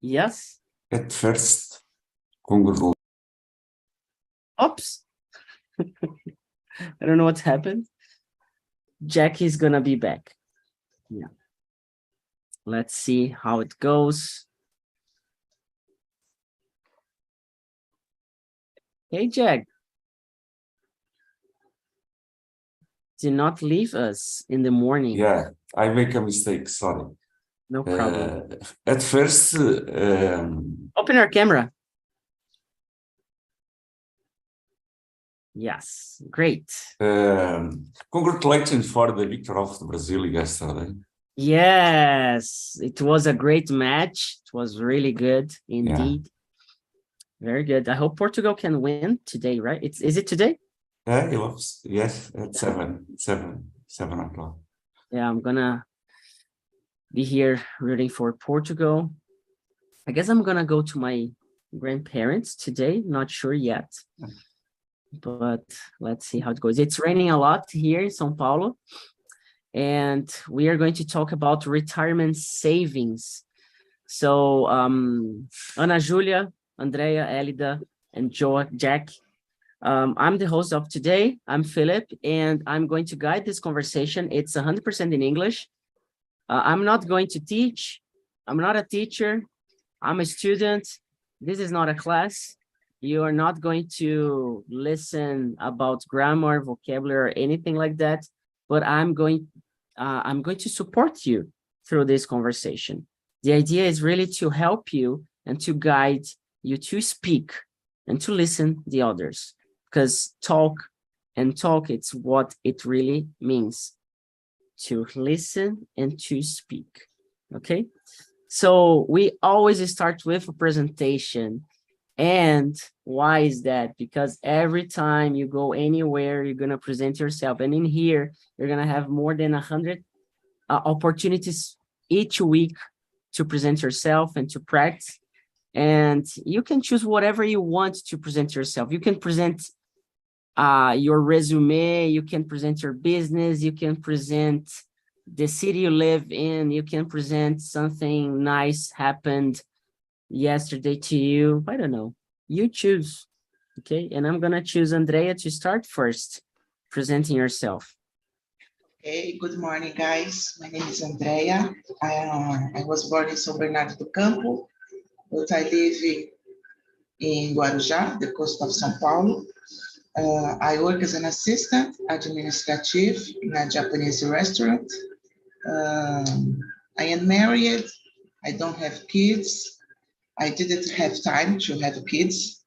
Yes. At first, congratulations. Oops. I don't know what's happened. Jackie's gonna be back. Yeah. Let's see how it goes. Hey, Jack. Do not leave us in the morning. Yeah, I make a mistake, sorry. No problem. At first, Open our camera. Yes, great. congratulations for the victory of Brazil yesterday. Yes, it was a great match. It was really good indeed. Yeah. Very good. I hope Portugal can win today, right? Is it today? Yes, at 7 o'clock. Yeah, I'm gonna be here rooting for Portugal. I guess I'm gonna go to my grandparents today. Not sure yet, but let's see how it goes. It's raining a lot here in São Paulo, and we are going to talk about retirement savings. So, Ana Julia, Andrea, Elida, and Jack. I'm the host of today. I'm Philip, and I'm going to guide this conversation. It's 100% in English. I'm not going to teach. I'm not a teacher. I'm a student. This is not a class. You are not going to listen about grammar, vocabulary, or anything like that. But I'm going to support you through this conversation. The idea is really to help you and to guide you to speak and to listen the others. Because talk, it's what it really means, to listen and to speak, okay? So we always start with a presentation. And why is that? Because every time you go anywhere, you're gonna present yourself. And in here, you're gonna have more than 100 opportunities each week to present yourself and to practice. And you can choose whatever you want to present yourself. You can present your resume, you can present your business, you can present the city you live in, you can present something nice happened yesterday to you. I don't know. You choose, okay? And I'm gonna choose Andrea to start first, presenting yourself. Okay, good morning, guys. My name is Andrea. I was born in São Bernardo do Campo, but I live in Guarujá, the coast of São Paulo. I work as an assistant administrative in a Japanese restaurant. I am married. I don't have kids. I didn't have time to have kids.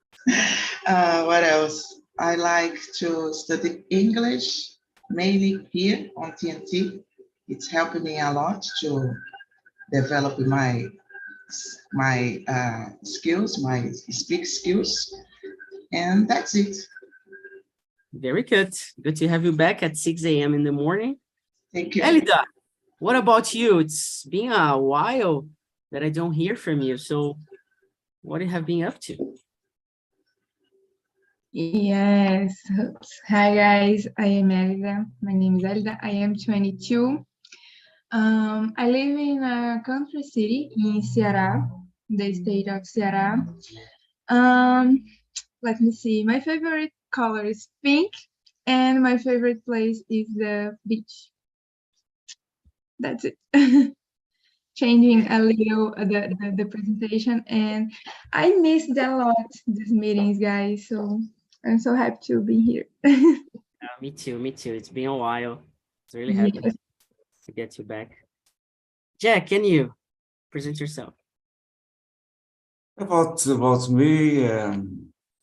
What else? I like to study English, mainly here on TNT. It's helping me a lot to develop my skills, my speak skills, and that's it. Very good. Good to have you back at 6 a.m. in the morning. Thank you. Elida, what about you? It's been a while that I don't hear from you. So what have you been up to? Yes. Hi, guys. I am Elida. My name is Elida. I am 22. I live in a country city in Ceará, the state of Ceará. Let me see. My favorite color is pink, and my favorite place is the beach. That's it. Changing a little the presentation, and I missed a lot these meetings, guys. So I'm so happy to be here. Me too. It's been a while. It's really happy to get you back. Jack, can you present yourself? About me,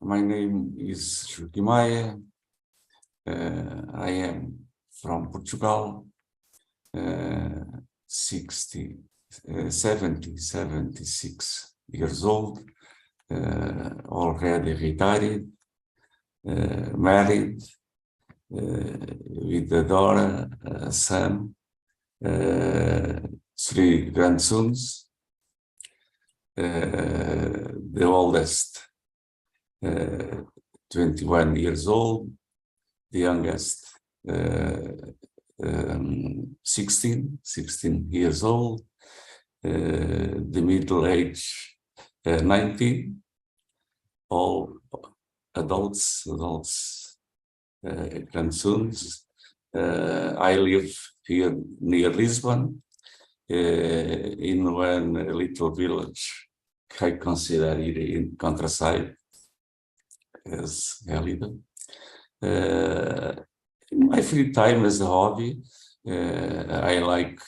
my name is Maia. I am from Portugal, 76 years old, already retired, married, with a daughter, a son, 3 grandsons. The oldest, 21 years old, the youngest, 16 years old, the middle age 90, all adults, grandsons. I live here near Lisbon, in one little village I consider it in countryside as Galido. In my free time as a hobby, I like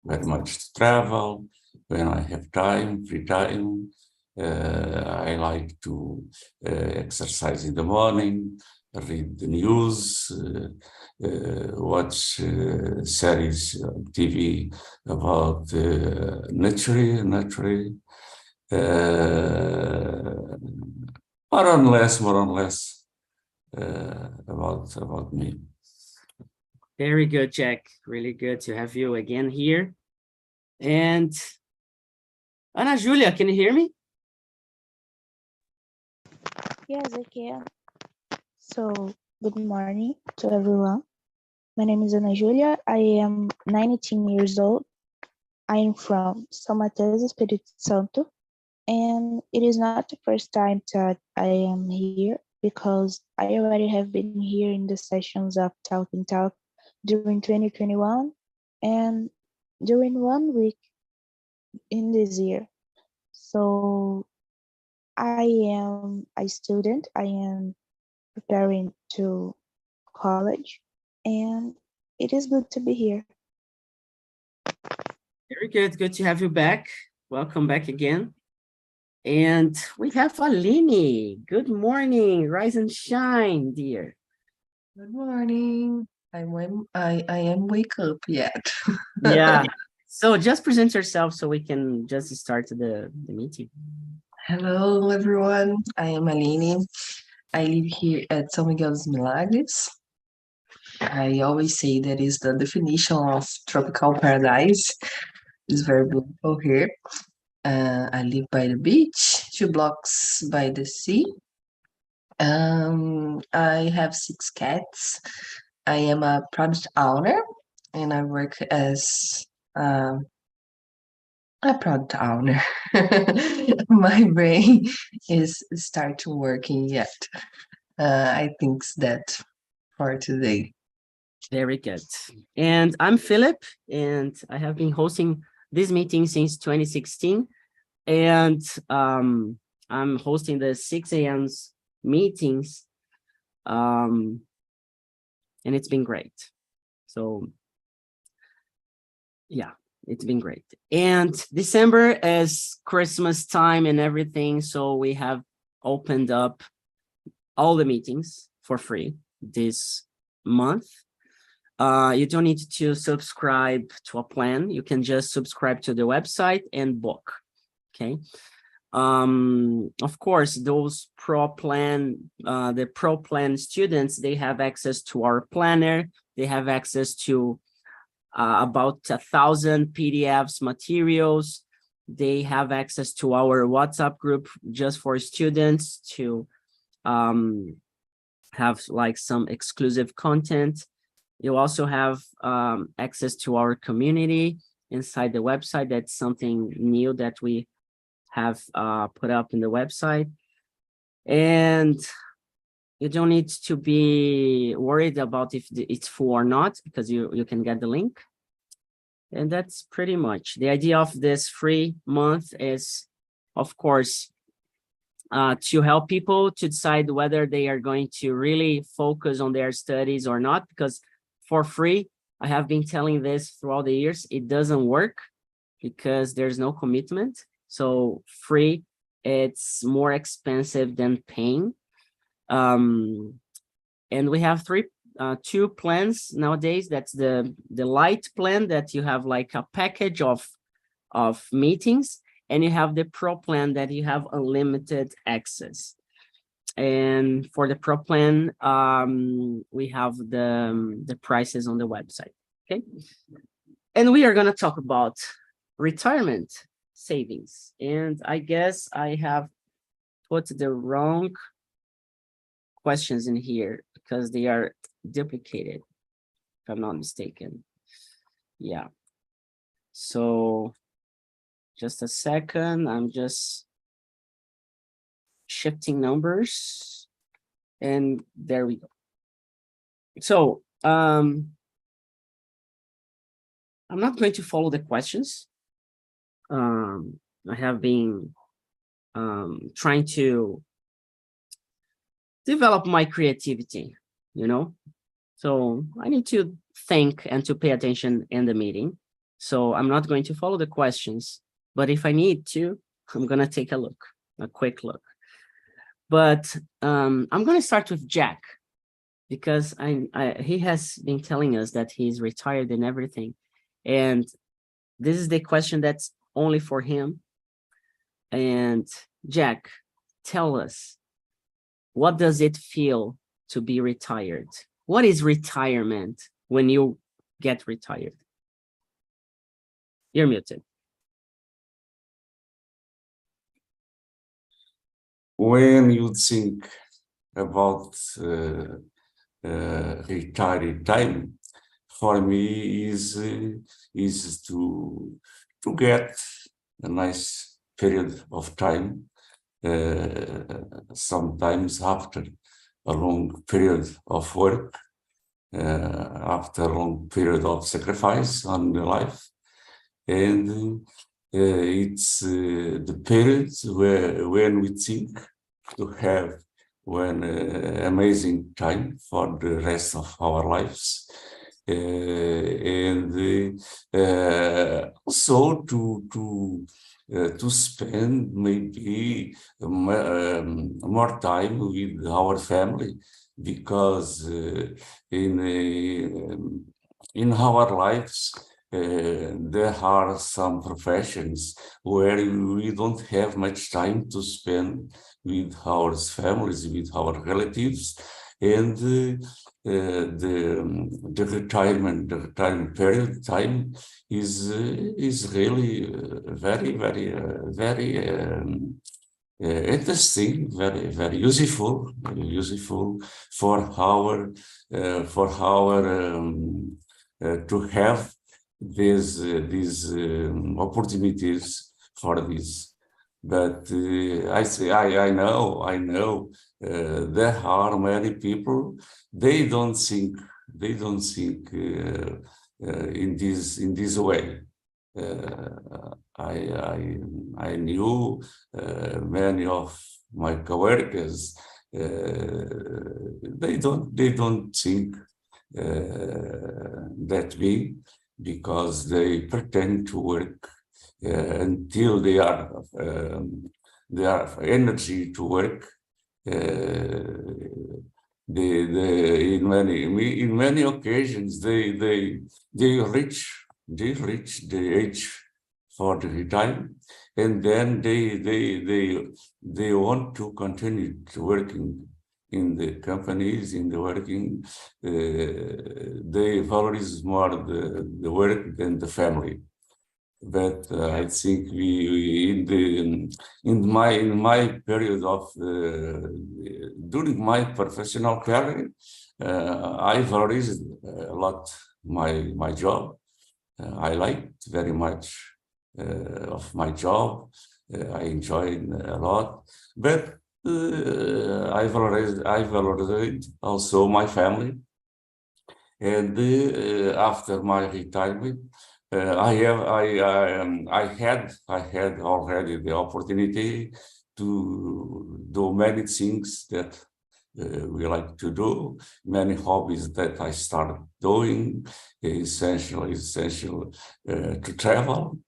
very much to travel. When I have time, free time, I like to exercise in the morning, read the news, watch series on TV about nature, more or less about me. Very good, Jack. Really good to have you again here. And Ana Julia, can you hear me? Yes, I can. So, good morning to everyone. My name is Ana Julia. I am 19 years old. I am from São Mateus, Espírito Santo, and it is not the first time that I am here because I already have been here in the sessions of TALK during 2021 and during 1 week in this year. So I am a student. I am preparing to college, and it is good to be here. Very good. Good to have you back. Welcome back again. And we have Aline. Good morning. Rise and shine, dear. Good morning. I am wake up yet. Yeah. So just present yourself so we can just start the meeting. Hello, everyone. I am Aline. I live here at São Miguel dos Milagres. I always say that is the definition of tropical paradise. It's very beautiful here. I live by the beach, 2 blocks by the sea. I have 6 cats. I am a product owner, and I work as a product owner. My brain is start working yet. I think that for today. Very good. And I'm Philip, and I have been hosting this meeting since 2016. And I'm hosting the 6 a.m. meetings. And it's been great. So, yeah, it's been great. And December is Christmas time and everything. So we have opened up all the meetings for free this month. You don't need to subscribe to a plan. You can just subscribe to the website and book. Okay. Of course, those the pro plan students, they have access to our planner. They have access to about 1,000 PDFs materials. They have access to our WhatsApp group just for students to have like some exclusive content. You also have access to our community inside the website. That's something new that we have put up in the website. And you don't need to be worried about if it's full or not, because you can get the link. And that's pretty much the idea of this free month is, of course, to help people to decide whether they are going to really focus on their studies or not, because for free, I have been telling this throughout the years, it doesn't work because there's no commitment. So free, it's more expensive than paying. And we have two plans nowadays. That's the light plan that you have like a package of meetings, and you have the pro plan that you have unlimited access. And for the pro plan, we have the prices on the website. Okay. And we are going to talk about retirement savings. And I guess I have put the wrong questions in here because they are duplicated, if I'm not mistaken. Yeah. So just a second, I'm just shifting numbers, and there we go. So I'm not going to follow the questions. I have been trying to develop my creativity, so I need to think and to pay attention in the meeting. So I'm not going to follow the questions, but if I need to, I'm going to take a quick look. But I'm going to start with Jack, because he has been telling us that he's retired and everything. And this is the question that's only for him. And Jack, tell us, what does it feel to be retired? What is retirement when you get retired? You're muted. When you think about retired time, for me is to get a nice period of time, sometimes after a long period of work, after a long period of sacrifice on the life. And it's the period when we think to have one amazing time for the rest of our lives. And also to spend maybe more time with our family, because in our lives there are some professions where we don't have much time to spend with our families, with our relatives, and the retirement period time is really very interesting, very useful for our to have these opportunities for this. But I know there are many people, they don't think in this way. I knew many of my coworkers. They don't think that way, because they pretend to work until they have energy to work. In many occasions they reach the age for the retirement, and then they want to continue to working in the companies, in the working. They valorize more the work than the family. But I think in my period of during my professional career, I valorized a lot my job. I liked very much of my job. I enjoyed a lot, but I valorized also my family. And after my retirement, I had already the opportunity to do many things that we like to do, many hobbies that I started doing. Essential to travel.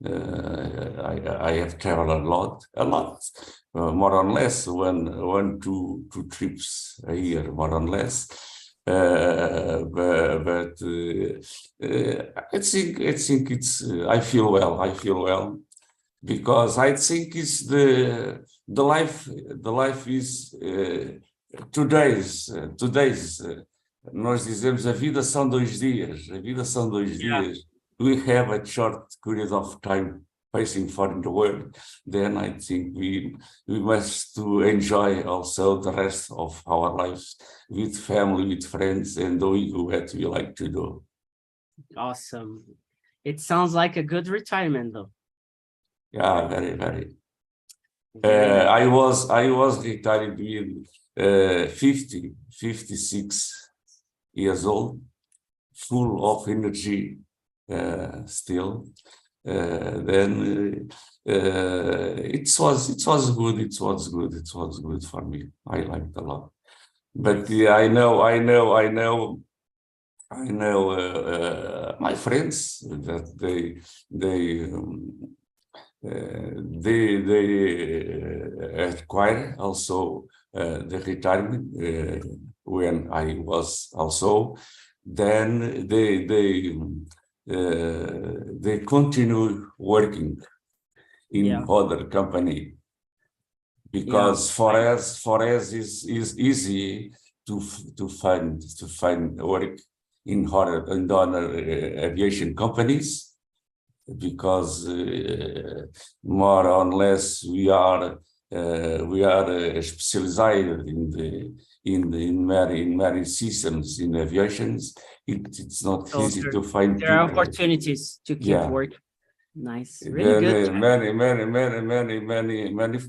I have traveled a lot, more or less, two trips a year, more or less. But I think it's I feel well, because I think it's the life is today's nós dizemos a vida são 2 dias, dias. We have a short period of time facing for the world. Then I think we must to enjoy also the rest of our lives with family, with friends, and doing what we like to do. Awesome. It sounds like a good retirement, though. Yeah, very. I was retired with 56 years old, full of energy still. Then it was good for me. I liked a lot. But I know my friends that they acquire also the retirement when I was also. Then they continue working in other company, because for us is easy to find work in other aviation companies, because more or less we are specialized in many systems in aviations. It's not So easy to find there are people. opportunities to keep work. Nice, really Then good.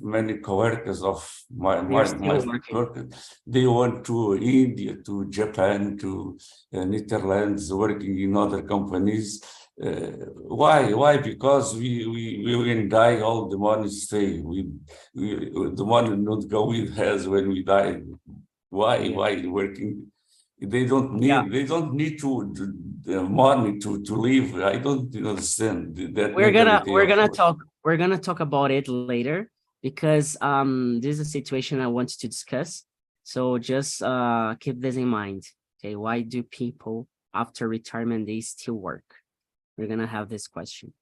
many coworkers of my still working. work, they went to India, to Japan, to Netherlands, working in other companies. Why? Because we will die, all the money stay. The money not go with us when we die. Why working? They don't need the money to live. I don't understand that. We're gonna talk about it later, because this is a situation I want to discuss. So just keep this in mind. Okay, why do people after retirement they still work? We're gonna have this question.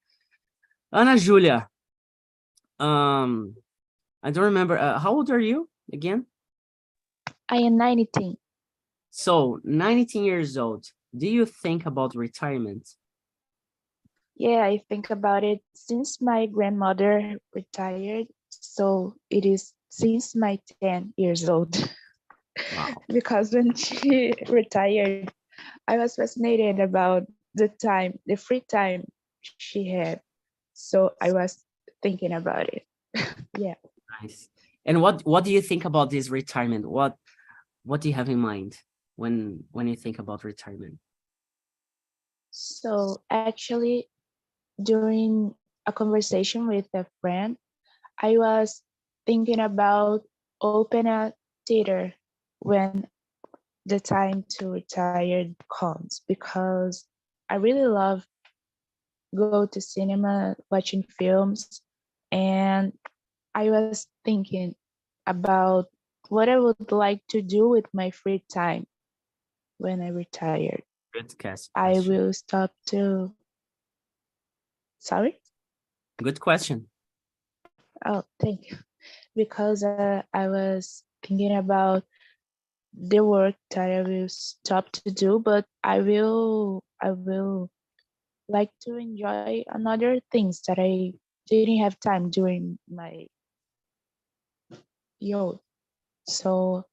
Ana Julia, I don't remember. How old are you again? I am 19. So 19 years old. Do you think about retirement? Yeah, I think about it since my grandmother retired. So it is since my 10 years old. Wow. Because when she retired, I was fascinated about the free time she had. So I was thinking about it. Yeah. Nice. And what do you think about this retirement? What do you have in mind when you think about retirement? So actually, during a conversation with a friend, I was thinking about open a theater when the time to retire comes, because I really love go to cinema, watching films, and I was thinking about what I would like to do with my free time when I retired. Good question. I will stop to. Sorry? Good question. Oh, thank you. Because I was thinking about the work that I will stop to do, but I will like to enjoy another things that I didn't have time during my youth. So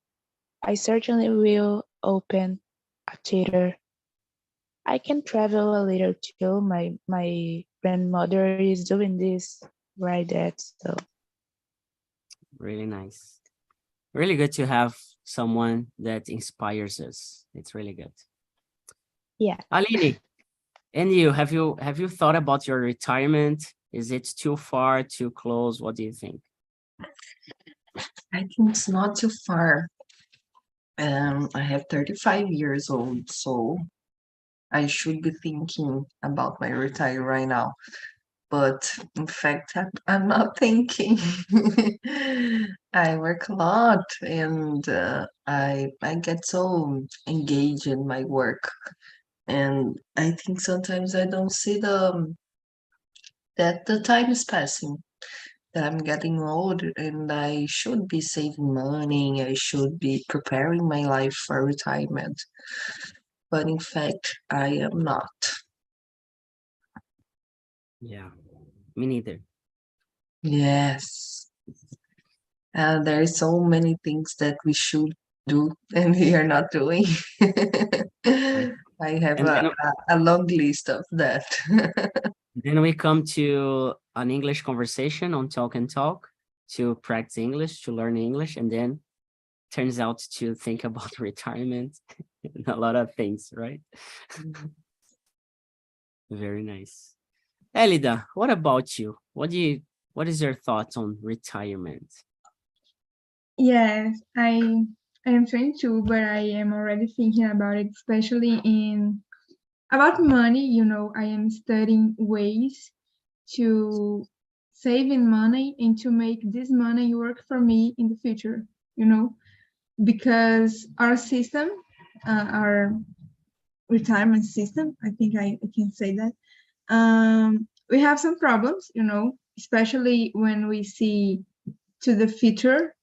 I certainly will open a theater. I can travel a little too. My grandmother is doing this right that, so Really nice. Really good to have someone that inspires us. It's really good. yeah. Aline, and you, have you thought about your retirement? Is it too far, too close? What do you think? I think it's not too far. I have 35 years old, so I should be thinking about my retire right now. But in fact, I'm not thinking. I work a lot, and I get so engaged in my work, and I think sometimes I don't see that the time is passing, that I'm getting old, and I should be saving money. I should be preparing my life for retirement. But in fact, I am not. Yeah, me neither. Yes. There are so many things that we should do and we are not doing. I have And a long list of that. then we come to an English conversation on Talk and Talk. to practice English, to learn English, and then turns out to think about retirement and a lot of things, right? Very nice. Elida, what about you? What is your thoughts on retirement? Yes, I am 22, but I am already thinking about it, especially about money. You know, I am studying ways to saving money and to make this money work for me in the future, you know, because our system, our retirement system, I think I can say that, we have some problems, you know, especially when we see to the future.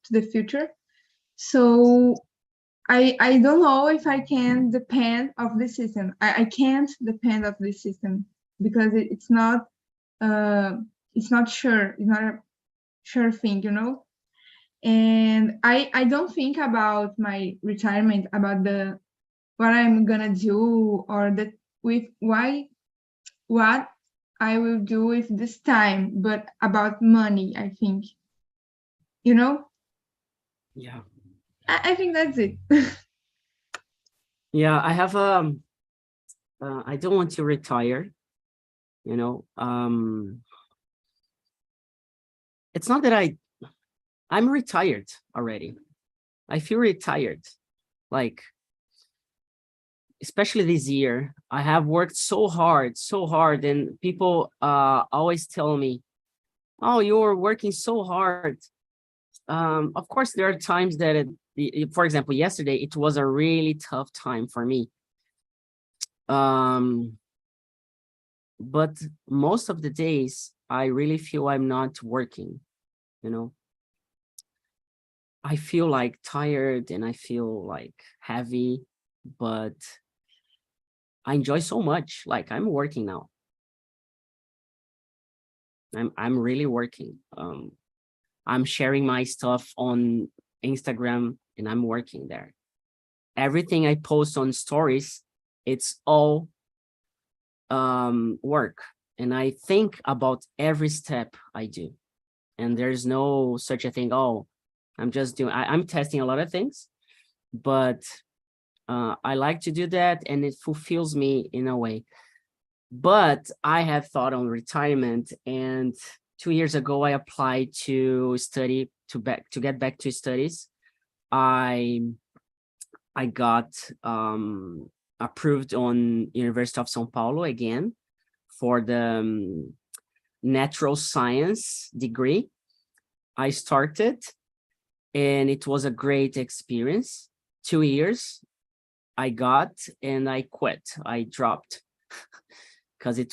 So I don't know if I can depend of the system. I can't depend of the system because it's not sure. It's not a sure thing, you know. And I don't think about my retirement, about what I'm gonna do or what I will do with this time, but about money, I think, you know. Yeah. I think that's it. Yeah, I have I don't want to retire, you know. It's not that I'm retired already. I feel retired. Like, especially this year, I have worked so hard, and people always tell me, "Oh, you're working so hard." Of course, there are times that, for example, yesterday, it was a really tough time for me. But most of the days, I really feel I'm not working, you know. I feel like tired and I feel like heavy, but I enjoy so much. Like, I'm working now. I'm really working. I'm sharing my stuff on Instagram and I'm working there. Everything I post on stories, it's all work. And I think about every step I do. And there's no such a thing, oh, I'm just doing, I'm testing a lot of things, but I like to do that and it fulfills me in a way. But I have thought on retirement, and 2 years ago, I applied to study, to get back to studies. I got approved on University of São Paulo again for the natural science degree. I started and it was a great experience. 2 years I got and I quit. I dropped because it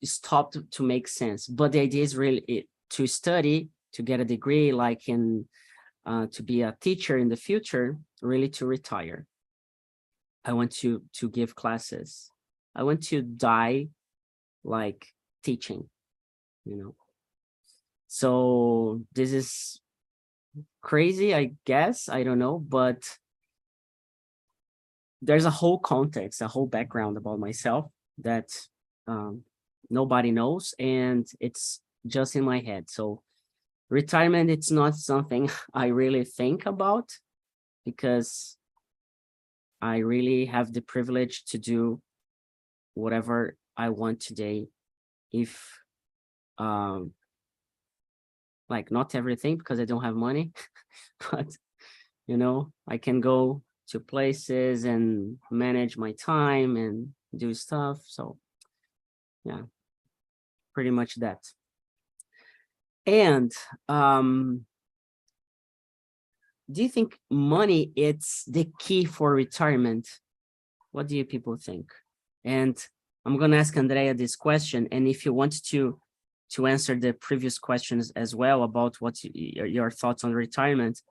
stopped to make sense. But the idea is really to study, to get a degree, like to be a teacher in the future, really to retire. I want to give classes. I want to die like teaching, you know. So this is crazy, I guess. I don't know, but there's a whole context, a whole background about myself that nobody knows, and it's just in my head. So retirement, it's not something I really think about because I really have the privilege to do whatever I want today. If like not everything because I don't have money, but you know, I can go to places and manage my time and do stuff. So yeah, pretty much that. And do you think money it's the key for retirement? What do you people think? And I'm gonna ask Andrea this question, and if you want to answer the previous questions as well about what your thoughts on retirement,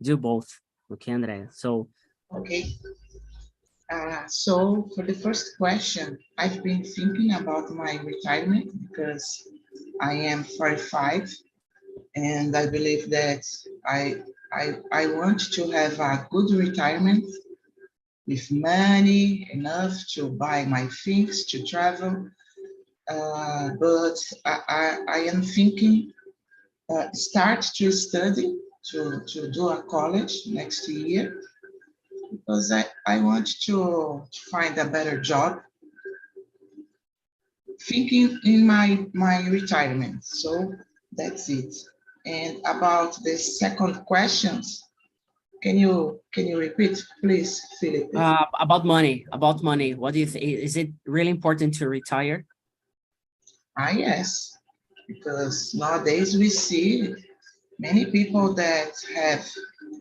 do both. Okay, Andrea. So Okay. So for the first question, I've been thinking about my retirement because I am 45 and I believe that I want to have a good retirement with money enough to buy my things, to travel. But I am thinking start to study, to do a college next year, because I want to find a better job, thinking in my retirement. So that's it. And about the second questions, can you repeat, please, Philip? About money. What do you think? Is it really important to retire? Yes, because nowadays we see many people that have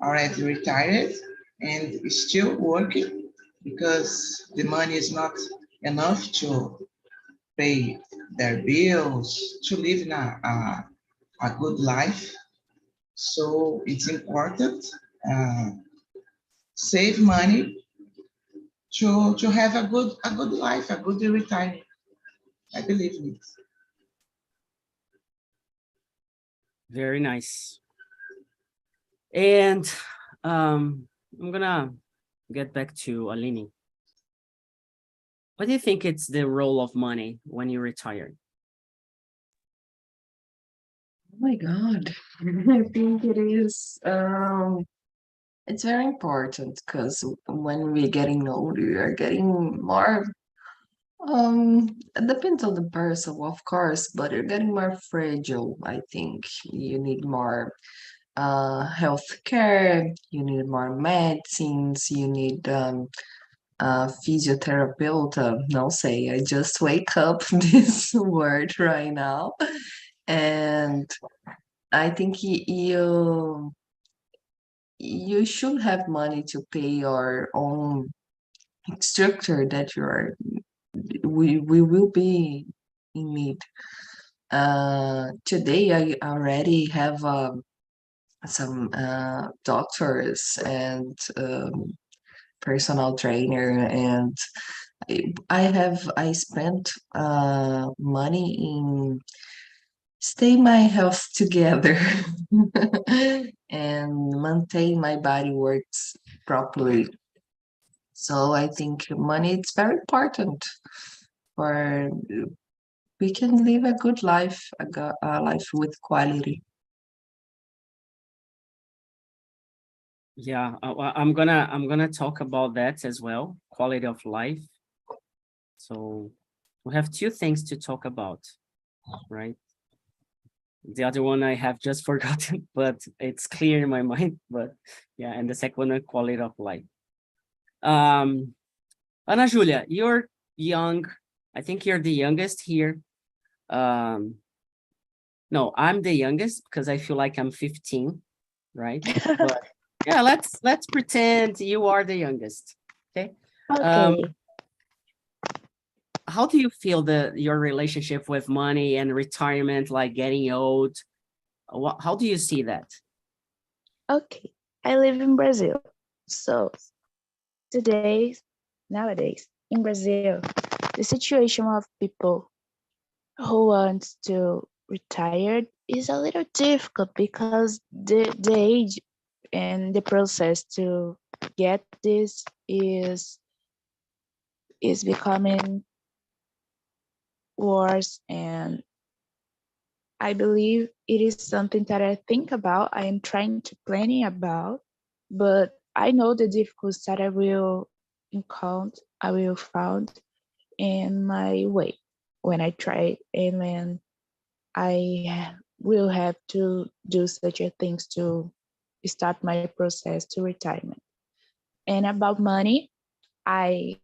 already retired and still working because the money is not enough to pay their bills, to live in a good life. So it's important, save money to have a good life, a good retirement. I believe in it. Very nice. And I'm gonna get back to Aline. What do you think it's the role of money when you retire? Oh my God. I think it is, it's very important because when we're getting older, we are getting more, it depends on the person, of course, but you're getting more fragile. I think you need more health care, you need more medicines, you need physiotherapeuta, não sei, I just wake up this word right now. And I think you should have money to pay your own structure that we will be in need. Today I already have some doctors and personal trainer, and I spent money in stay my health together and maintain my body works properly. So I think money is very important for we can live a good life, a life with quality. Yeah, I'm gonna talk about that as well, quality of life. So we have two things to talk about, right? The other one I have just forgotten, but it's clear in my mind. But yeah, and the second one, quality of life. Ana Julia, you're young. I think you're the youngest here. No, I'm the youngest because I feel like I'm 15, right? But yeah, let's pretend you are the youngest. Okay. Okay. How do you feel your relationship with money and retirement, like getting old? How do you see that? Okay. I live in Brazil. So nowadays in Brazil, the situation of people who want to retire is a little difficult because the age and the process to get this is becoming worse, and I believe it is something that I think about, I am trying to planning about, but I know the difficulties that I will encounter, I will find in my way when I try and when I will have to do such a things to start my process to retirement. And about money, I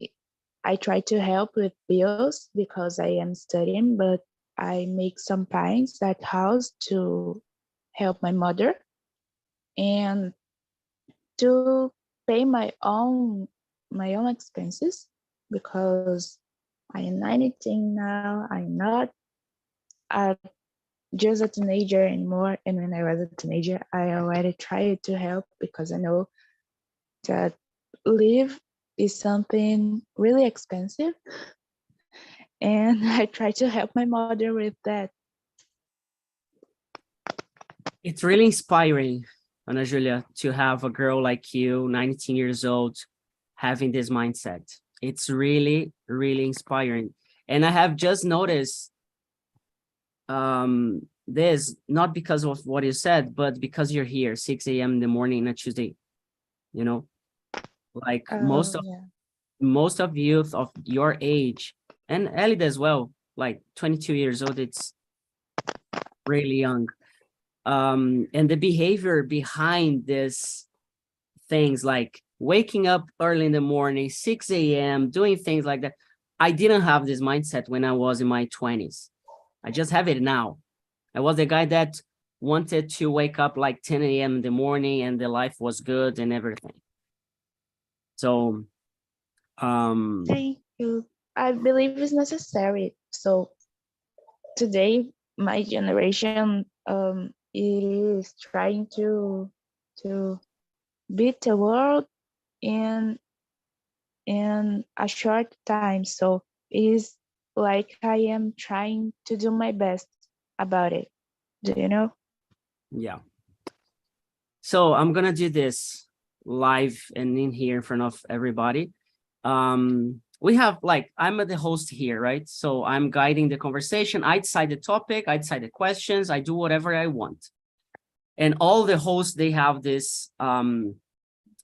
I try to help with bills because I am studying, but I make some pains at house to help my mother and to pay my own expenses because I am 19 now. I'm not a, just a teenager anymore. And when I was a teenager, I already tried to help because I know that live is something really expensive. And I try to help my mother with that. It's really inspiring, Ana Julia, to have a girl like you, 19 years old, having this mindset. It's really, really inspiring. And I have just noticed this, not because of what you said, but because you're here 6 a.m. in the morning on a Tuesday, you know, like most of youth of your age, and Elida as well, like 22 years old, it's really young. And the behavior behind this things like waking up early in the morning, 6 a.m., doing things like that. I didn't have this mindset when I was in my 20s. I just have it now. I was the guy that wanted to wake up like 10 a.m. in the morning and the life was good and everything. So, Thank you. I believe it's necessary. So today, my generation is trying to beat the world in a short time. So it is like I am trying to do my best about it. Do you know? yeah. So I'm gonna do this live and in here in front of everybody. We have like, I'm the host here, right? So I'm guiding the conversation. I decide the topic, I decide the questions, I do whatever I want. And all the hosts, they have this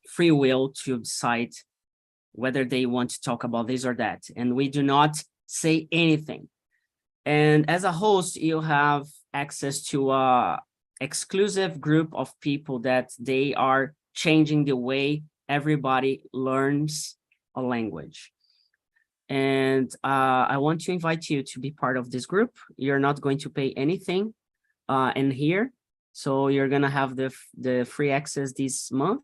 free will to decide whether they want to talk about this or that. And we do not say anything. And as a host, you have access to a exclusive group of people that they are changing the way everybody learns a language. And I want to invite you to be part of this group. You're not going to pay anything in here. So you're going to have the free access this month.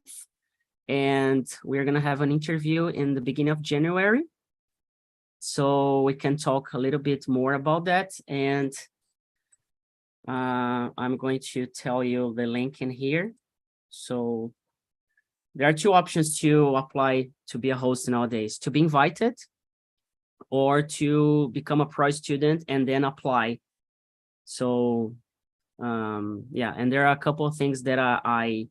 And we're going to have an interview in the beginning of January. So we can talk a little bit more about that. And I'm going to tell you the link in here. So there are two options to apply to be a host nowadays: to be invited or to become a pro student and then apply. So yeah, and there are a couple of things that I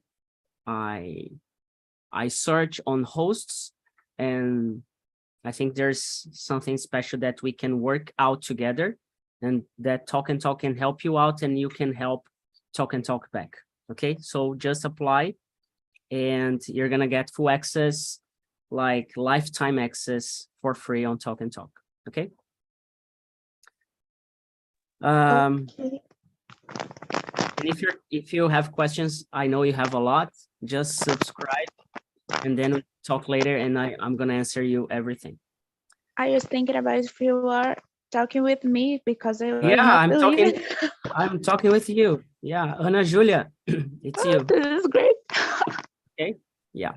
search on hosts, and I think there's something special that we can work out together, and that TALKNTALK can help you out and you can help TALKNTALK back. Okay, so just apply and you're gonna get full access, like lifetime access for free on TALKNTALK. Okay. Okay. And if you have questions, I know you have a lot, just subscribe and then we talk later and I'm gonna answer you everything. I was thinking about if you are talking with me because I was Yeah, not believing. I'm talking with you. Yeah, Ana Julia, it's you. This is great. Okay. Yeah.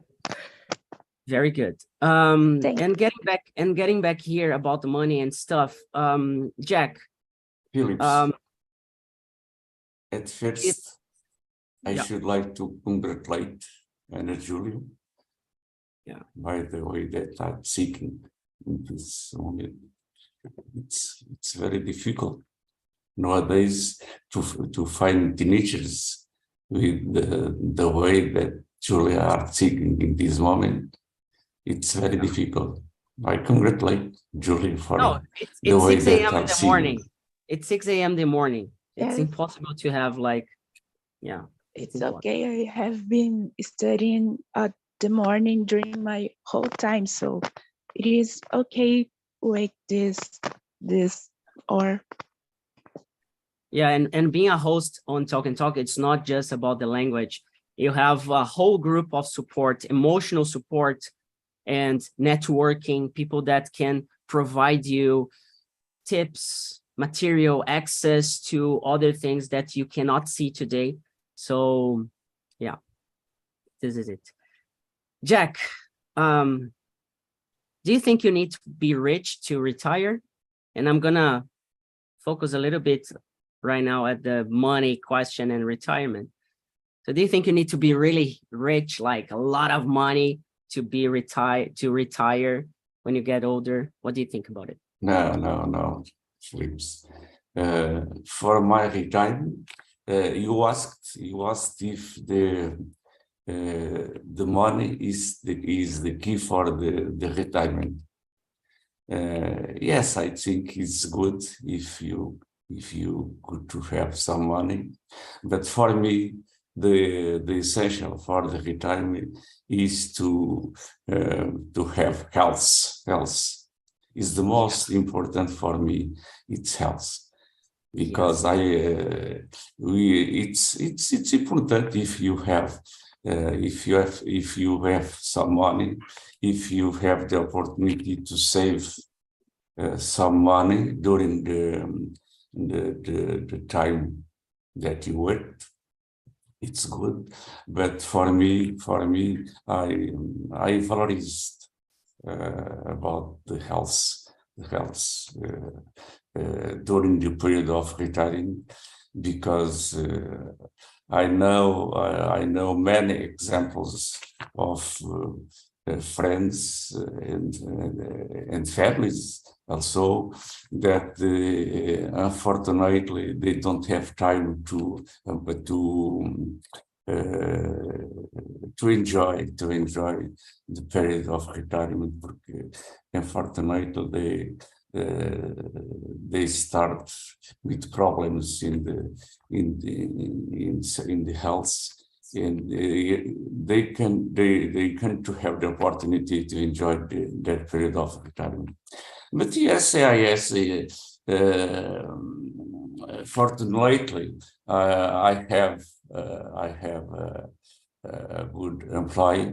Very good. Thank And getting back here about the money and stuff. Jack. Phillips, at first, I yeah. should like to congratulate Ana Julia. Yeah. By the way that I'm seeking in this moment. It's very difficult nowadays to find teenagers with the way that Julia are seeking in this moment. It's very difficult. I congratulate Julia for it's way 6 that a.m. I'm in the seeing. morning. It's 6 a.m. in the morning. It's Yes. impossible to have like, yeah. It's okay. I have been studying at the morning during my whole time, so it is okay like this or Yeah, and being a host on TALKNTALK, it's not just about the language. You have a whole group of support, emotional support and networking, people that can provide you tips, material, access to other things that you cannot see today. So yeah, this is it. Jack, do you think you need to be rich to retire? And I'm gonna focus a little bit right now at the money question and retirement. So do you think you need to be really rich, like a lot of money to retire when you get older? What do you think about it? No, Phillips. For my retirement, you asked if the money is the key for the retirement. Yes, I think it's good if you if you could to have some money. But for me, the essential for the retirement is to have health. Health is the most important for me. It's health, because it's important if you have some money, if you have the opportunity to save some money during the time that you work. It's good, but for me, I valorized about the health during the period of retiring, because I know many examples of friends and families also that unfortunately they don't have time to enjoy the period of retirement, because unfortunately they start with problems in the health, and they can to have the opportunity to enjoy that period of retirement. But yes, fortunately, I have a good employee.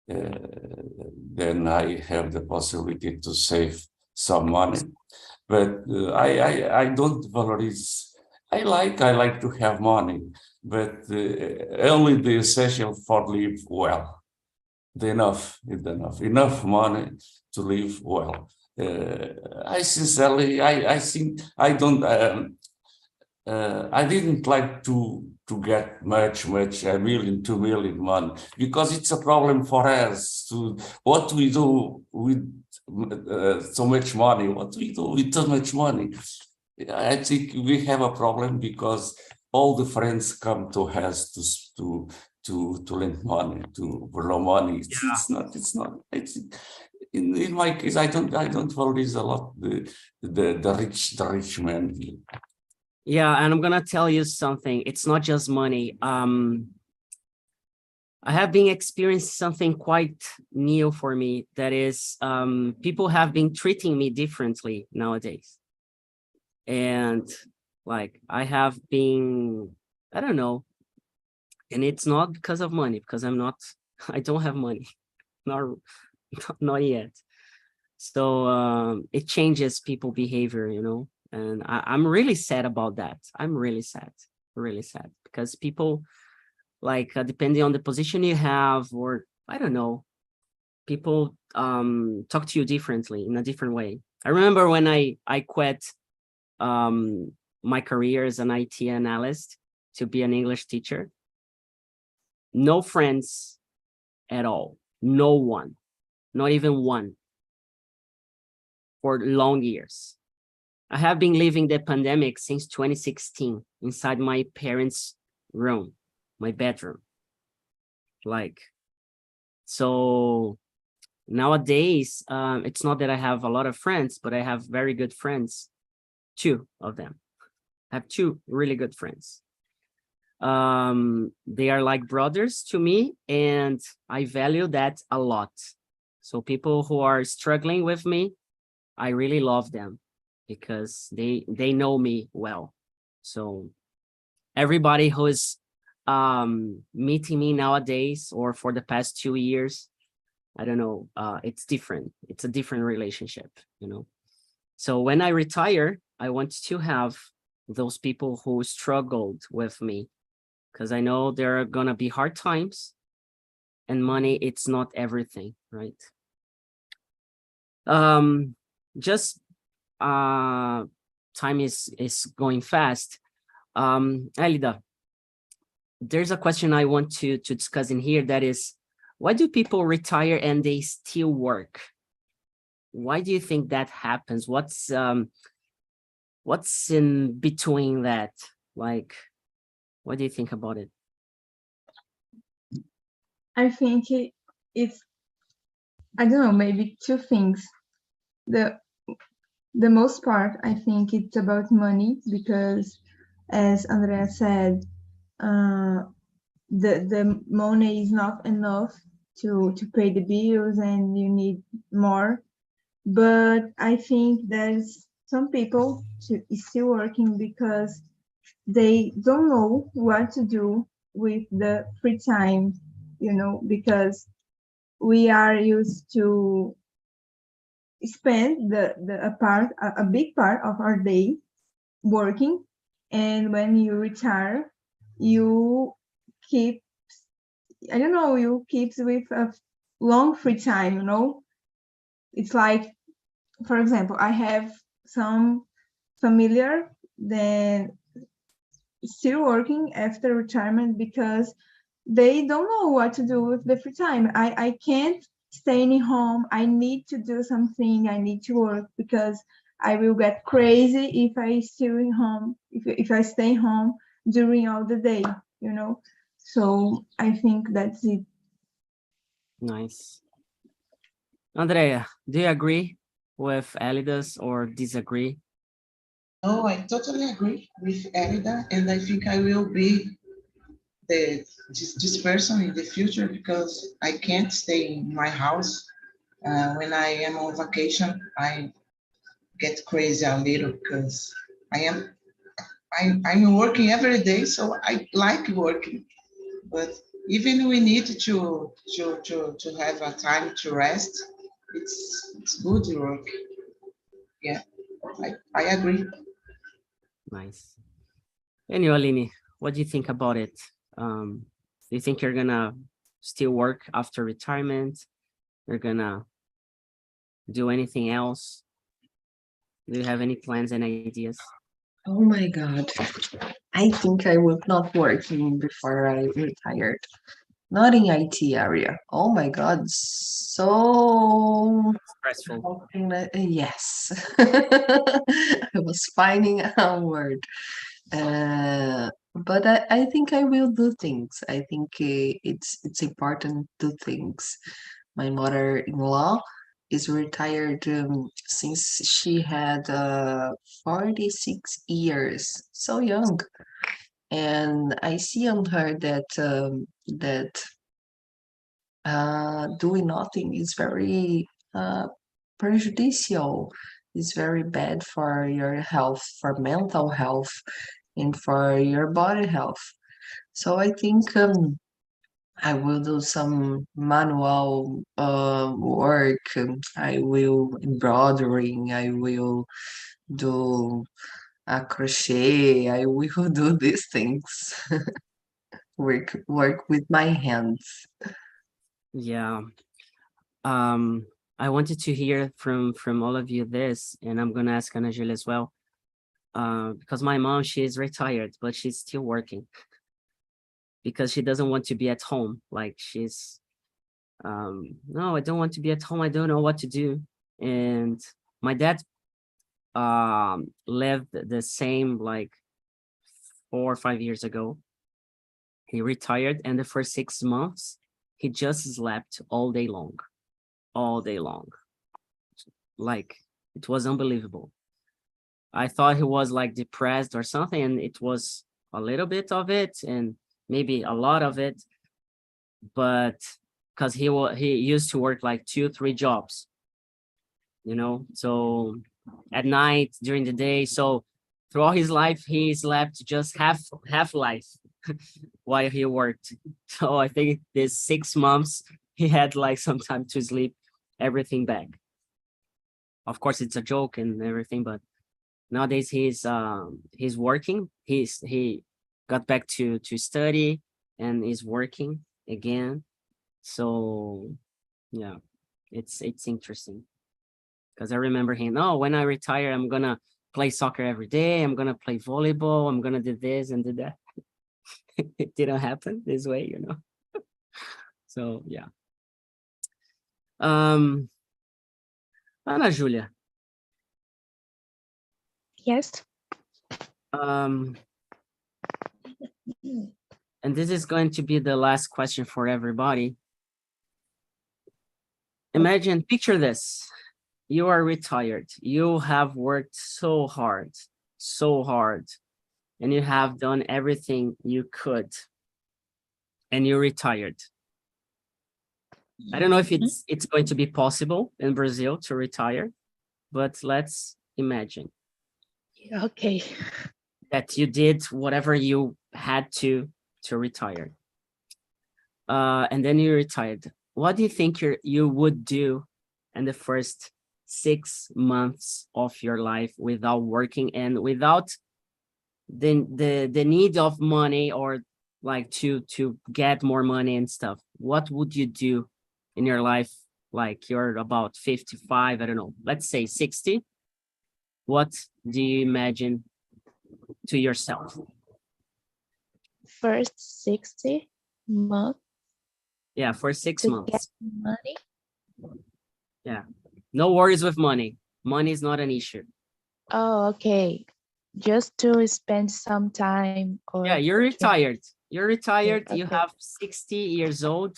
Then I have the possibility to save some money, but I don't valorize. I like to have money, but only the essential for live well. Enough money to live well. I sincerely, I think I don't. I didn't like to get much, 1 million, 2 million money, because it's a problem for us to what we do with so much money. What we do with so much money? I think we have a problem because all the friends come to us to lend money, to borrow money. It's not. In my case, I don't valorize a lot the rich man. Yeah, and I'm gonna tell you something. It's not just money. I have been experiencing something quite new for me. That is, people have been treating me differently nowadays. And like, I have been, I don't know. And it's not because of money, because I don't have money, not yet. So it changes people behavior, and I'm really sad about that. I'm really sad, because people, like, depending on the position you have, or I don't know, people talk to you differently, in a different way. I remember when I quit my career as an IT analyst to be an English teacher. No friends at all, no one, not even one, for long years. I have been living the pandemic since 2016 inside my parents' room, my bedroom. So nowadays, it's not that I have a lot of friends, but I have very good friends, 2 of them. I have 2 really good friends. They are like brothers to me, and I value that a lot. So people who are struggling with me, I really love them, because they know me well. So everybody who is meeting me nowadays, or for the past 2 years, I don't know, it's different. It's a different relationship, So when I retire, I want to have those people who struggled with me, because I know there are gonna be hard times, and money, it's not everything, right? Just time is going fast. Elida, there's a question I want to discuss in here, that is, why do people retire and they still work? Why do you think that happens? What's in between that? Like, what do you think about it? I think it's, I don't know, maybe 2 things. the most part, I think it's about money because, as Andrea said, the money is not enough to pay the bills and you need more. But I think there's some people still working because they don't know what to do with the free time, because we are used to spend a big part of our day working, and when you retire, you keep, I don't know, you keep with a long free time, It's like, for example, I have some familiar that still working after retirement because they don't know what to do with the free time. I can't stay in home. I need to do something. I need to work because I will get crazy if I still in home, if I stay home during all the day, So I think that's it. Nice. Andrea, do you agree with Elidas or disagree? No, I totally agree with Elida, and I think I will be this person in the future because I can't stay in my house. When I am on vacation, I get crazy a little because I'm working every day, so I like working. But even we need to have a time to rest. It's good work. Yeah, I agree. Nice. And you, Aline, what do you think about it? Do you think you're gonna still work after retirement? You're gonna do anything else? Do you have any plans and ideas? Oh my God. I think I will not working before I retired. Not in IT area. Oh my God. So Stressful. how can yes. I was finding a word. But I think I will do things. I think it's important to do things. My mother-in-law is retired since she had 46 years, so young. And I see on her that doing nothing is very prejudicial. It's very bad for your health, for mental health, and for your body health. So I think I will do some manual work. I will embroidering. I will do a crochet. I will do these things. work with my hands. Yeah. I wanted to hear from all of you this, and I'm gonna ask Ana Julia as well. Because my mom, she is retired, but she's still working because she doesn't want to be at home. Like she's, no, I don't want to be at home. I don't know what to do. And my dad lived the same like 4 or 5 years ago. He retired, and the first 6 months, he just slept all day long. Like, it was unbelievable. I thought he was like depressed or something, and it was a little bit of it and maybe a lot of it, but because he used to work like 2-3 jobs, so at night, during the day. So throughout his life, he slept just half life while he worked. So I think this 6 months, he had like some time to sleep everything back. Of course, it's a joke and everything, but nowadays he's working. He got back to study and is working again. So yeah, it's interesting because I remember him. Oh, when I retire, I'm gonna play soccer every day. I'm gonna play volleyball. I'm gonna do this and do that. It didn't happen this way, So yeah. Ana Julia. Yes. And this is going to be the last question for everybody. Imagine, picture this. you are retired. You have worked so hard, and you have done everything you could, and you're retired. I don't know if it's going to be possible in Brazil to retire, but let's imagine Okay. that you did whatever you had to retire. And then you retired. What do you think you would do in the first 6 months of your life without working and without the need of money, or like to get more money and stuff? What would you do in your life? Like you're about 55, I don't know, let's say 60. What do you imagine to yourself? First 60 months Yeah, for 6 to months. get money. Yeah, no worries with money. Money is not an issue. Oh, okay. Just to spend some time or Yeah, you're retired. You're retired. You okay. have 60 years old.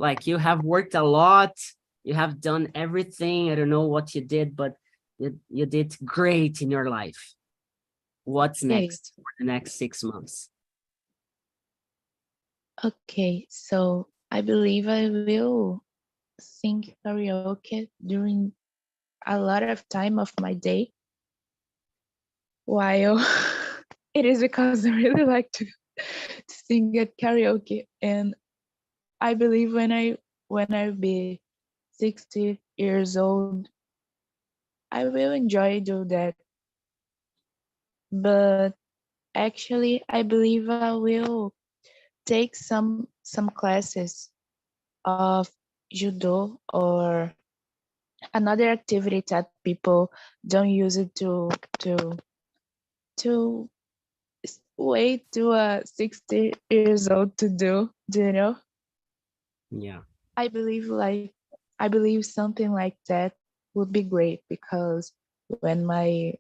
Like you have worked a lot. You have done everything. I don't know what you did, but you did great in your life. What's Okay. next for the next 6 months? Okay, so I believe I will sing karaoke during a lot of time of my day. While it is because I really like to sing at karaoke, and I believe when I be 60 years old, I will enjoy do that. But actually, I believe I will take some classes of judo or another activity that people don't use it to wait to 60 years old to do. Do you know? Yeah. I believe something like that would be great, because when my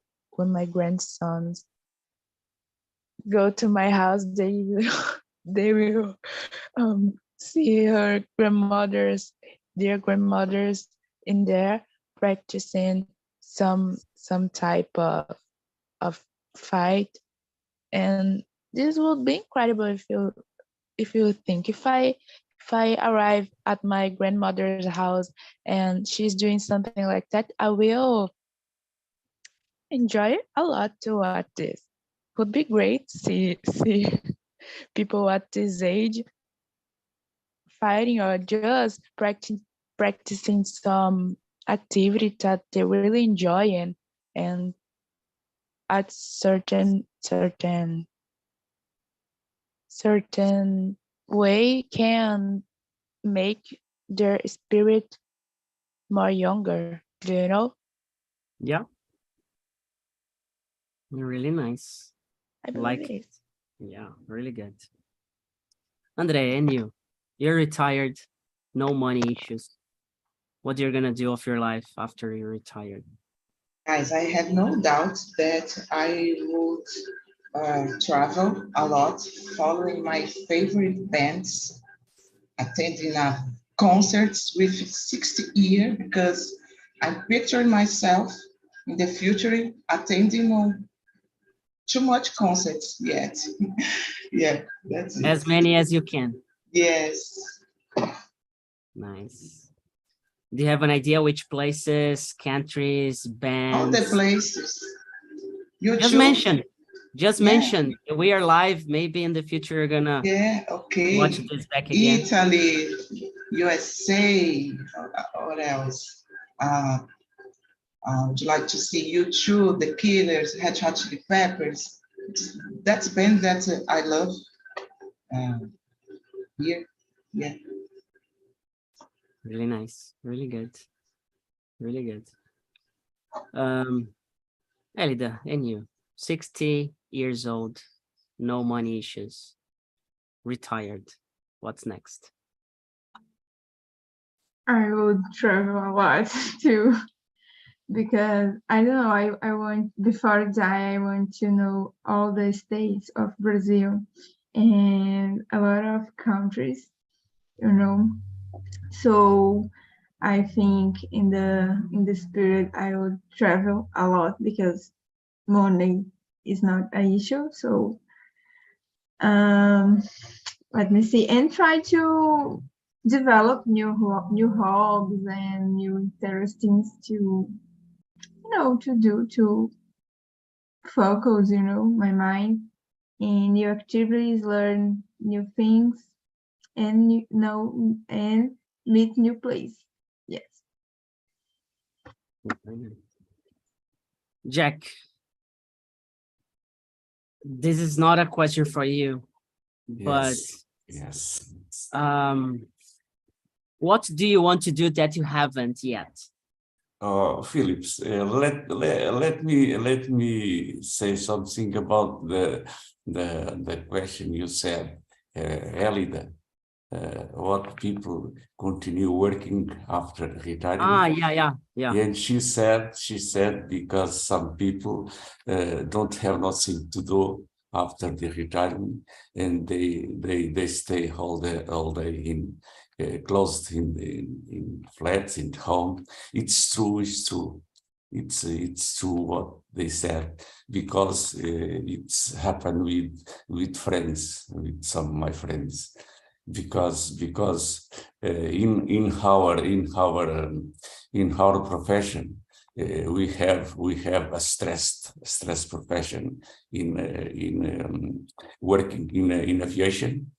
grandsons go to my house, they will see their grandmothers in there practicing some type of fight, and this would be incredible if you think if I arrive at my grandmother's house and she's doing something like that, I will enjoy it a lot to watch this. Would be great to see people at this age fighting or just practicing some activity that they really enjoy, and at certain way can make their spirit more younger. Do you know? Yeah. Really nice. I believe Like it it. is. Yeah, really good. Andre, and you're retired, no money issues. What you're gonna do of your life after you're retired? Guys, I have no doubt that I would travel a lot, following my favorite bands, attending concerts with 60 years, because I'm picturing myself in the future attending too much concerts yet. Yeah, that's it. As many as you can. Yes. Nice. Do you have an idea which places, countries, All the bands? places. You Just too? mention. Just Yeah. mention. We are live. Maybe in the future you're gonna Yeah, okay. watch this back again. Italy, USA, what else? Would you like to see U2, The Killers, Red Hot Chili Peppers? That's a band that I love. Here, yeah. Really nice. Really good. Really good. Elida, and you, 60 years old, no money issues, retired. What's next? I would travel a lot too, because I don't know, I want, before I die, I want to know all the states of Brazil and a lot of countries, you know. So I think in this period I would travel a lot because money is not an issue. So let me see, and try to develop new hobbies and new interests to to focus my mind in new activities, learn new things, and and meet new place. Yes. Jack, this is not a question for you, but Yes. what do you want to do that you haven't yet? Phillips, let me say something about the question you said, Elida. What people continue working after retirement? Yeah. And she said because some people don't have nothing to do after the retirement, and they stay all day in closed in flats, in home. It's true. It's true what they said, because it's happened with friends, with some of my friends, because in our profession, we have a stressed profession in working in aviation,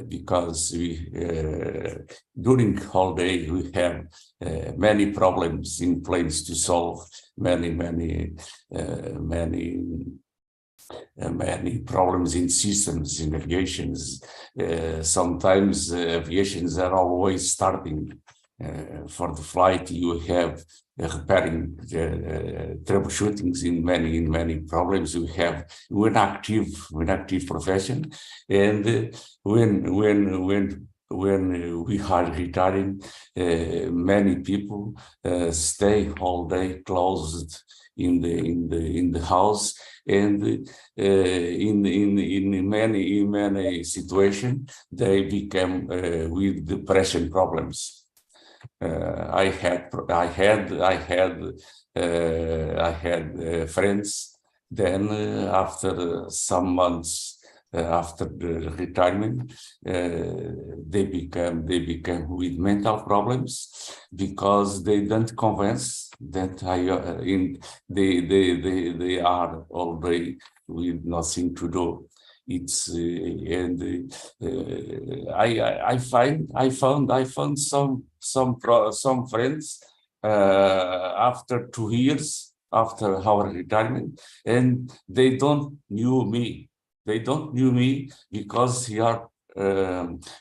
because we during holiday we have many problems in planes to solve, many problems in systems, in aviations. Sometimes aviations are always starting for the flight. You have repairing troubleshootings in many problems. We're an active profession, and when we are retiring, many people stay all day closed in the house, and in many situations they become with depression problems. I had friends. Then after some months after the retirement, they became with mental problems, because they don't convince that they are already with nothing to do. It's and I found some friends after 2 years after our retirement, and they don't knew me. They don't knew me because we are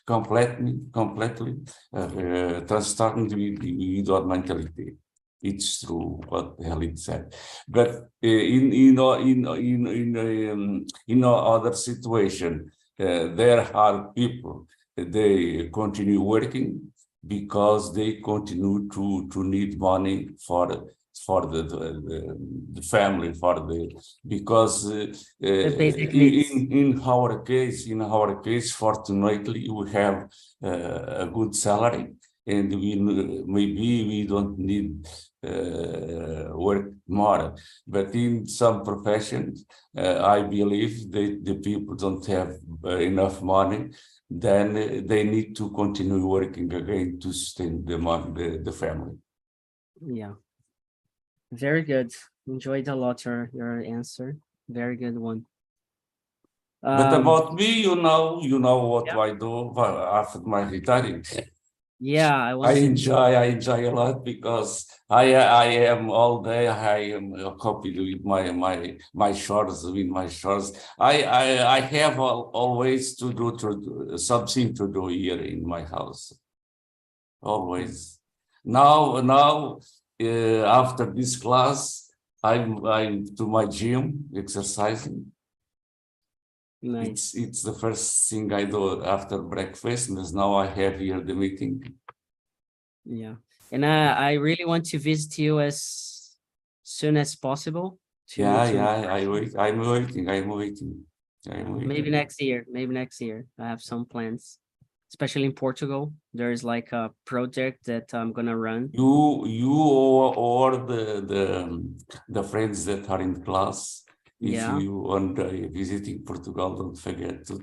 completely transformed with our mentality. It's true what Helen said, but in other situation, there are people, they continue working because they continue to need money for the family, because basic needs. in our case, fortunately, we have a good salary, and maybe we don't need work more. But in some professions, I believe the people don't have enough money, then they need to continue working again to sustain the family. Yeah. Very good. Enjoyed a lot your answer. Very good one. But about me, you know what Yeah. I do after my retiring. Yeah, I enjoy a lot, because I am all day. I am occupied with my chores, I have always to do something to do here in my house. Always. Now after this class, I'm to my gym exercising. Nice. It's the first thing I do after breakfast, and now I have here the meeting. Yeah, and I really want to visit you as soon as possible. I'm waiting. Maybe next year. I have some plans. especially in Portugal. There's like a project that I'm gonna run. You or the friends that are in class. If Yeah. you one day visiting Portugal, don't forget to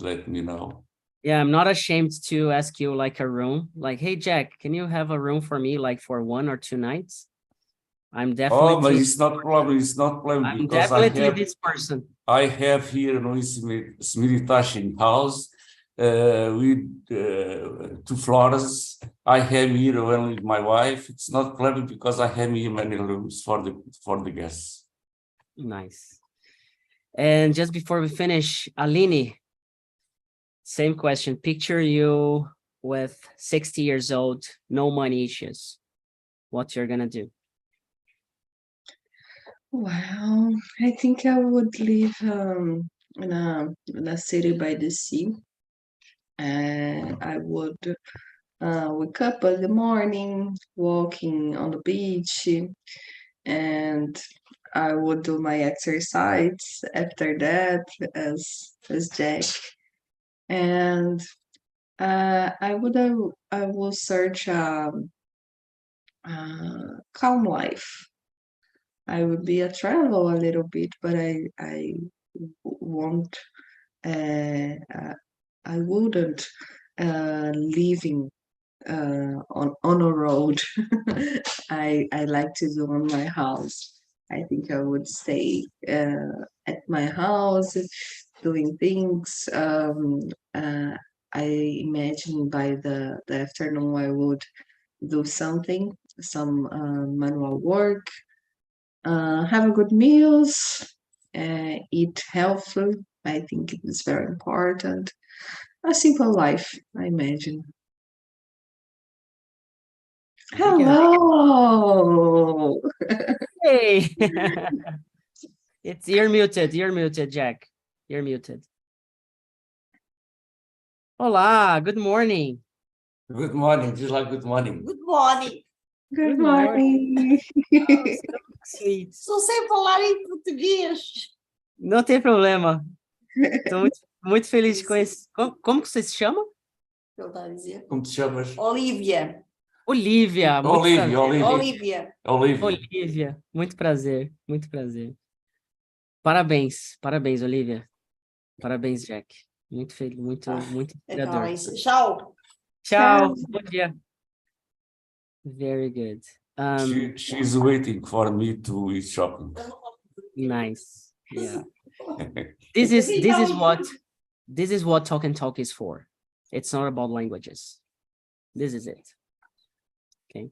let me know. Yeah, I'm not ashamed to ask you like a room. Like, hey Jack, can you have a room for me like for 1 or 2 nights? I'm Oh, but definitely it's not problem. It's not problem I'm because definitely this person. I have here no Smitashing house with 2 floors. I have here only my wife. It's not problem because I have here many rooms for the guests. Nice. And just before we finish, Aline, same question. Picture you with 60 years old, no money issues. What you're gonna do? Well, I think I would live in a city by the sea. And I would wake up in the morning, walking on the beach, and I would do my exercise after that as Jack. And I will search calm life. I would be a travel a little bit, but I won't. I wouldn't living on a road. I like to do on my house. I think I would stay at my house doing things. I imagine by the afternoon I would do something, some manual work, have good meals, eat healthy. I think it is very important. A simple life, I imagine. Hello. Hey, you're muted. You're muted, Jack. You're muted. Olá, good morning. Good morning, just like good morning. Good morning. Good morning. Sweet. Só sei falar em português. Não tem problema. Estou muito feliz de conhecer. Como que você se chama? Ele está a dizer. Como te chamas? Olivia. Olivia. Muito prazer. Olivia. Olivia, muito prazer, muito prazer. Parabéns, Olivia. Parabéns, Jack. Muito feliz, muito Então é inspirador. isso. Tchau. Tchau, bom dia. Very good. She's waiting for me to eat shopping. Nice. Yeah. This is what Talk and Talk is for. It's not about languages. This is it. Okay.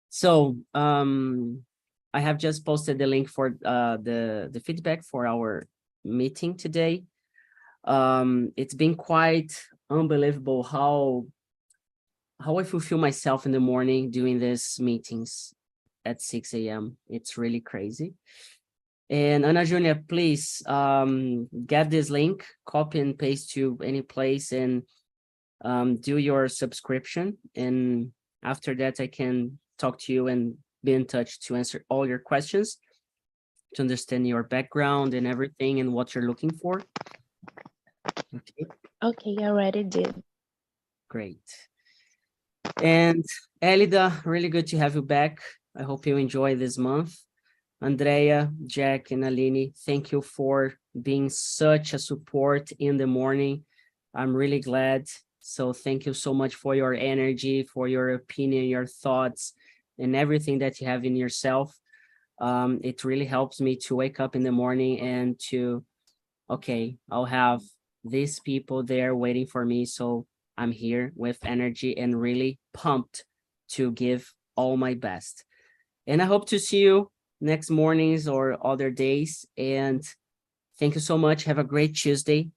So I have just posted the link for the feedback for our meeting today. It's been quite unbelievable how I fulfill myself in the morning doing these meetings at 6 a.m. It's really crazy. And Ana Julia, please get this link, copy and paste to any place, and do your subscription. And after that, I can talk to you and be in touch to answer all your questions, to understand your background and everything and what you're looking for. Okay, I already did. Great. And Elida, really good to have you back. I hope you enjoy this month. Andrea, Jack, and Aline, thank you for being such a support in the morning. I'm really glad. So thank you so much for your energy, for your opinion, your thoughts, and everything that you have in yourself. It really helps me to wake up in the morning and to, okay, I'll have these people there waiting for me. So I'm here with energy and really pumped to give all my best. And I hope to see you next mornings or other days. And thank you so much. Have a great Tuesday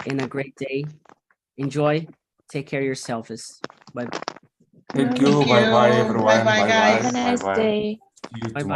and a great day. Enjoy. Take care of yourselves. Bye. Thank you. Bye-bye, everyone. Bye-bye, guys. Have a nice day. See you Bye-bye. tomorrow.